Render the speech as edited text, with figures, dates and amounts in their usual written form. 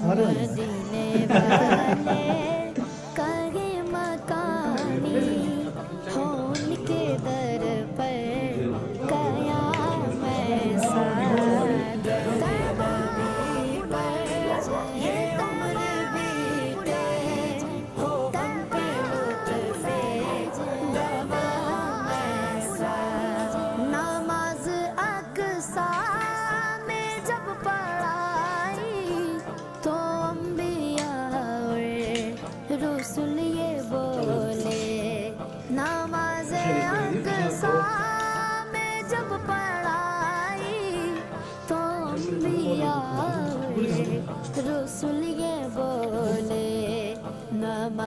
मदीने वाले कहे मकानी हो उनके दर पर गया मैं साथ ये उम्र बीते हो तन पे लुत्फ़े दवा मैं साथ नमाज अक़सा में जब पढ़ाई तो अंबिया और रसूल ये बोले नमाज अक़सा में जब पढ़ाई तो अंबिया और रसूल ये बोले नमाज